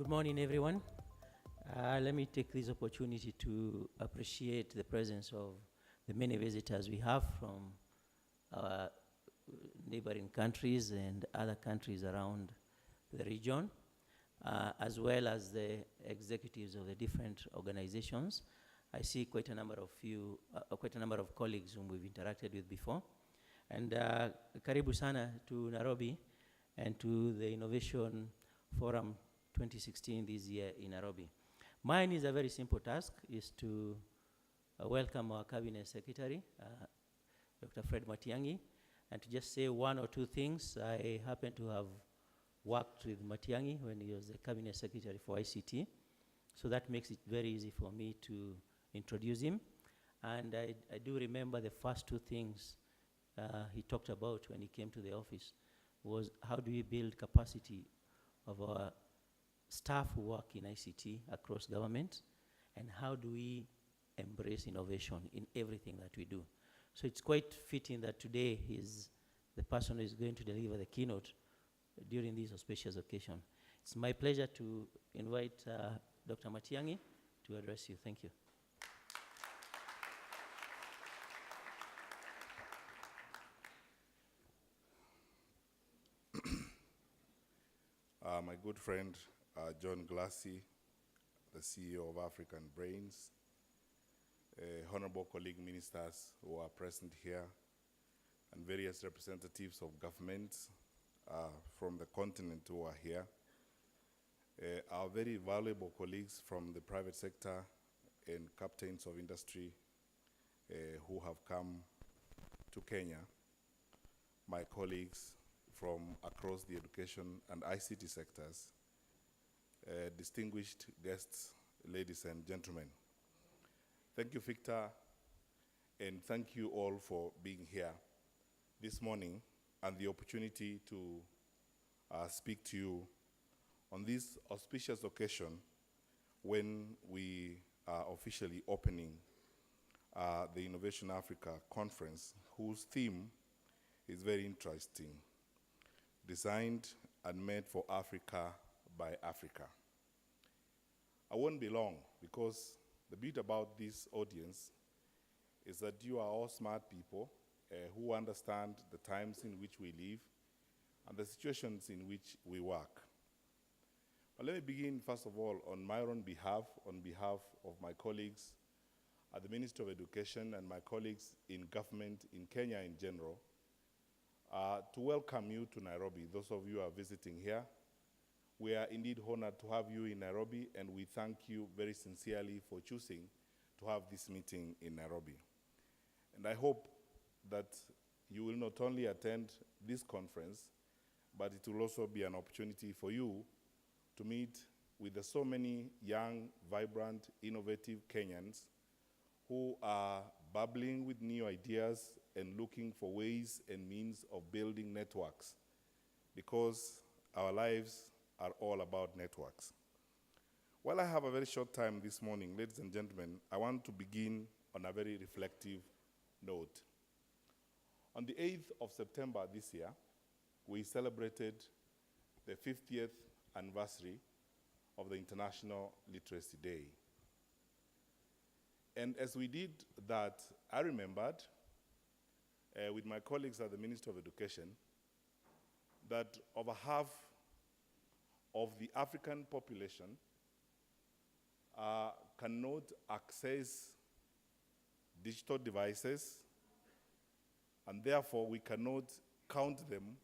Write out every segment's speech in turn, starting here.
Good morning, everyone. Let me take this opportunity to appreciate the presence of the many visitors we have from our neighboring countries and other countries around the region, as well as the executives of the different organizations. I see quite a number of colleagues whom we've interacted with before. And karibu sana to Nairobi and to the Innovation Forum 2016 this year in Nairobi. Mine is a very simple task, is to welcome our Cabinet Secretary, Dr. Fred Matiang'i, and to just say one or two things. I happen to have worked with Matiang'i when he was the Cabinet Secretary for ICT, so that makes it very easy for me to introduce him. And I do remember the first two things he talked about when he came to the office was how do we build capacity of our staff who work in ICT across government, and how do we embrace innovation in everything that we do. So it's quite fitting that today is the person who is going to deliver the keynote during this auspicious occasion. It's my pleasure to invite Dr. Matiang'i to address you. Thank you. My good friend, John Glassy, the CEO of AfricanBrains, honorable colleague ministers who are present here, and various representatives of governments from the continent who are here, our very valuable colleagues from the private sector and captains of industry who have come to Kenya, my colleagues from across the education and ICT sectors, distinguished guests, ladies and gentlemen. Thank you, Victor, and thank you all for being here this morning and the opportunity to speak to you on this auspicious occasion when we are officially opening the Innovation Africa Conference, whose theme is very interesting: designed and made for Africa by Africa. I won't be long, because the bit about this audience is that you are all smart people who understand the times in which we live and the situations in which we work. But let me begin, first of all, on my own behalf, on behalf of my colleagues at the Ministry of Education and my colleagues in government in Kenya in general, to welcome you to Nairobi. Those of you who are visiting here, we are indeed honored to have you in Nairobi, and we thank you very sincerely for choosing to have this meeting in Nairobi. And I hope that you will not only attend this conference, but it will also be an opportunity for you to meet with the so many young, vibrant, innovative Kenyans who are bubbling with new ideas and looking for ways and means of building networks, because our lives are all about networks. While I have a very short time this morning, ladies and gentlemen, I want to begin on a very reflective note. On the 8th of September this year, we celebrated the 50th anniversary of the International Literacy Day. And as we did that, I remembered with my colleagues at the Ministry of Education that over half of the African population cannot access digital devices, and therefore we cannot count them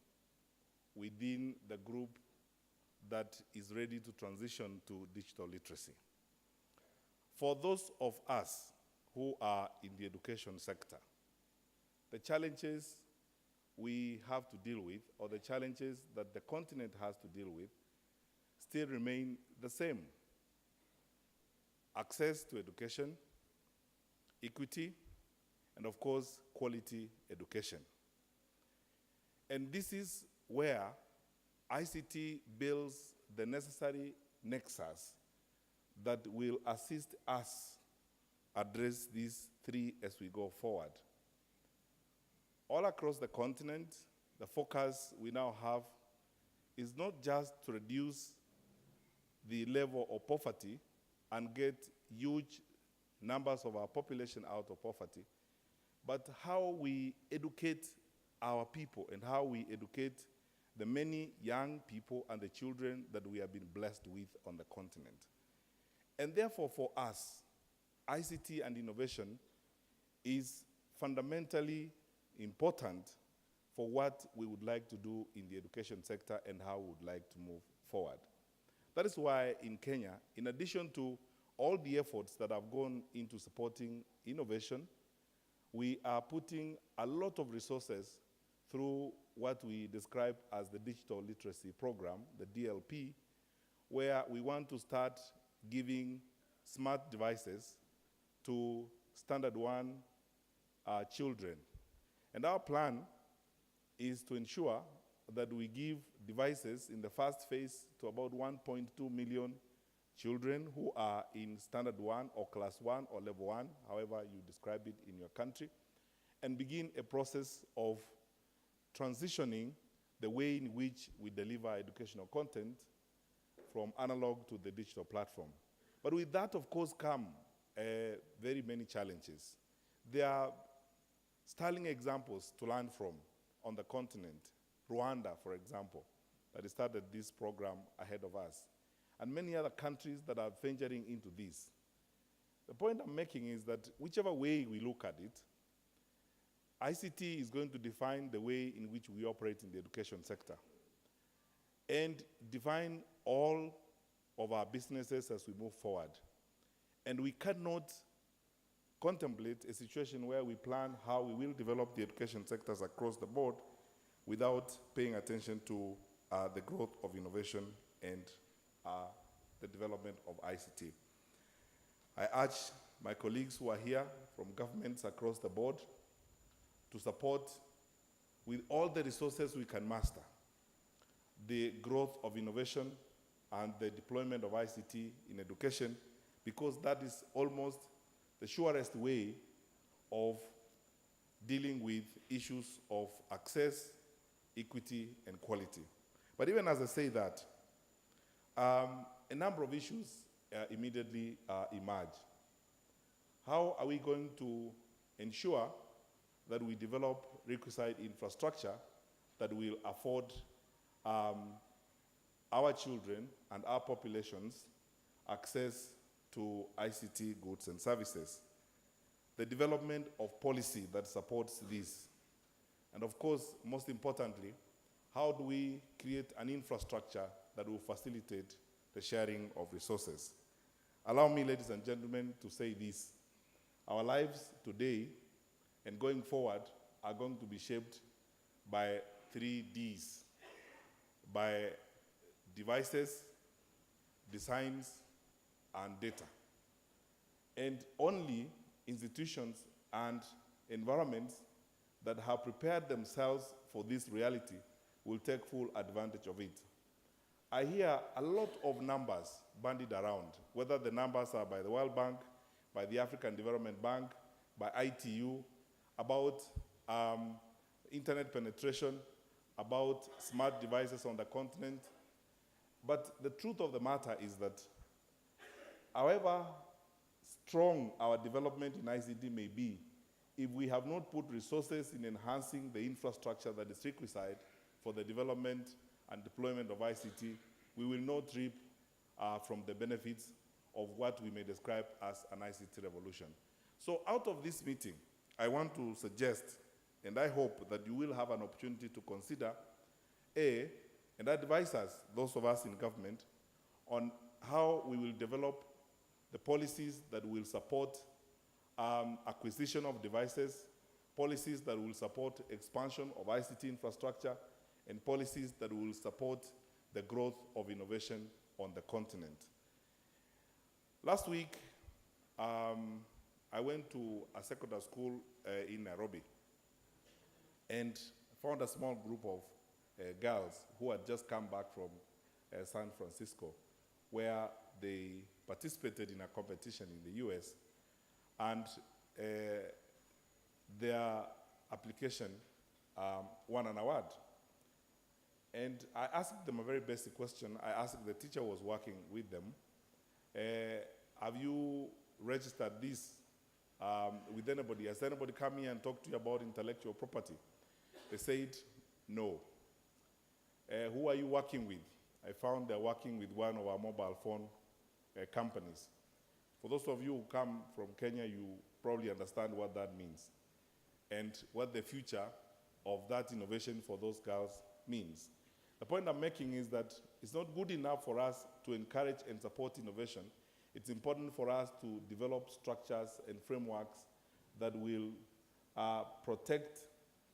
within the group that is ready to transition to digital literacy. For those of us who are in the education sector, the challenges we have to deal with, or the challenges that the continent has to deal with, still remain the same. Access to education, equity, and of course, quality education. And this is where ICT builds the necessary nexus that will assist us address these three as we go forward. All across the continent, the focus we now have is not just to reduce the level of poverty and get huge numbers of our population out of poverty, but how we educate our people and how we educate the many young people and the children that we have been blessed with on the continent. And therefore, for us, ICT and innovation is fundamentally important for what we would like to do in the education sector and how we would like to move forward. That is why in Kenya, in addition to all the efforts that have gone into supporting innovation, we are putting a lot of resources through what we describe as the Digital Literacy Program, the DLP, where we want to start giving smart devices to Standard 1 children. And our plan is to ensure that we give devices in the first phase to about 1.2 million children who are in Standard 1 or Class 1 or Level 1, however you describe it in your country, and begin a process of transitioning the way in which we deliver educational content from analog to the digital platform. But with that, of course, come very many challenges. There are sterling examples to learn from on the continent. Rwanda, for example, that started this program ahead of us, and many other countries that are venturing into this. The point I'm making is that whichever way we look at it, ICT is going to define the way in which we operate in the education sector and define all of our businesses as we move forward. And we cannot contemplate a situation where we plan how we will develop the education sectors across the board without paying attention to the growth of innovation and the development of ICT. I urge my colleagues who are here from governments across the board to support with all the resources we can master the growth of innovation and the deployment of ICT in education, because that is almost the surest way of dealing with issues of access, equity, and quality. But even as I say that, a number of issues immediately emerge. How are we going to ensure that we develop requisite infrastructure that will afford our children and our populations access to ICT goods and services? The development of policy that supports this. And of course, most importantly, how do we create an infrastructure that will facilitate the sharing of resources? Allow me, ladies and gentlemen, to say this. Our lives today and going forward are going to be shaped by 3 Ds, by devices, designs, and data. And only institutions and environments that have prepared themselves for this reality will take full advantage of it. I hear a lot of numbers bandied around, whether the numbers are by the World Bank, by the African Development Bank, by ITU, about internet penetration, about smart devices on the continent. But the truth of the matter is that however strong our development in ICT may be, if we have not put resources in enhancing the infrastructure that is requisite for the development and deployment of ICT, we will not reap from the benefits of what we may describe as an ICT revolution. So out of this meeting, I want to suggest, and I hope that you will have an opportunity to consider, and advise us, those of us in government, on how we will develop the policies that will support acquisition of devices, policies that will support expansion of ICT infrastructure, and policies that will support the growth of innovation on the continent. Last week, I went to a secondary school in Nairobi and found a small group of girls who had just come back from San Francisco, where they participated in a competition in the US, and their application won an award. And I asked them a very basic question. I asked, the teacher was working with them, have you registered this with anybody? Has anybody come here and talked to you about intellectual property? They said, no. Who are you working with? I found they're working with one of our mobile phone companies. For those of you who come from Kenya, you probably understand what that means and what the future of that innovation for those girls means. The point I'm making is that it's not good enough for us to encourage and support innovation. It's important for us to develop structures and frameworks that will protect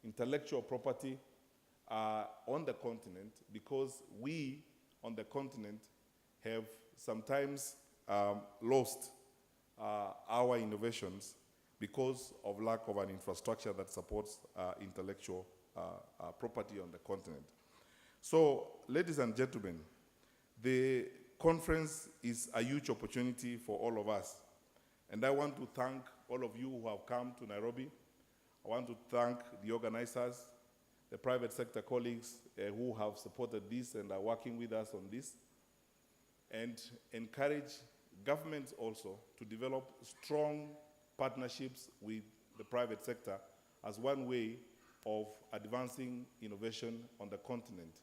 intellectual property on the continent, because we on the continent have sometimes lost our innovations because of lack of an infrastructure that supports intellectual property on the continent. So, ladies and gentlemen, the conference is a huge opportunity for all of us. And I want to thank all of you who have come to Nairobi. I want to thank the organizers, the private sector colleagues who have supported this and are working with us on this, and encourage governments also to develop strong partnerships with the private sector as one way of advancing innovation on the continent.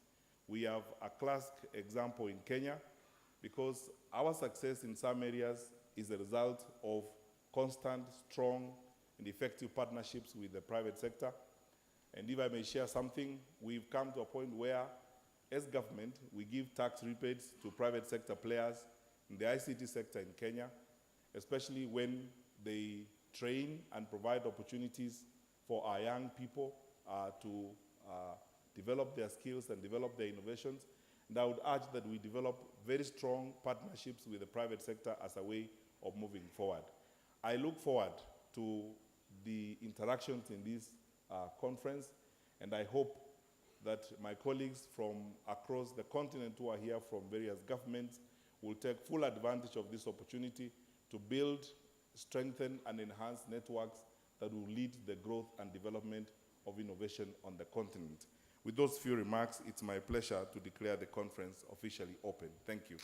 We have a classic example in Kenya, because our success in some areas is a result of constant, strong, and effective partnerships with the private sector. And if I may share something, we've come to a point where, as government, we give tax rebates to private sector players in the ICT sector in Kenya, especially when they train and provide opportunities for our young people to develop their skills and develop their innovations. And I would urge that we develop very strong partnerships with the private sector as a way of moving forward. I look forward to the interactions in this conference, and I hope that my colleagues from across the continent who are here from various governments will take full advantage of this opportunity to build, strengthen, and enhance networks that will lead the growth and development of innovation on the continent. With those few remarks, it's my pleasure to declare the conference officially open. Thank you.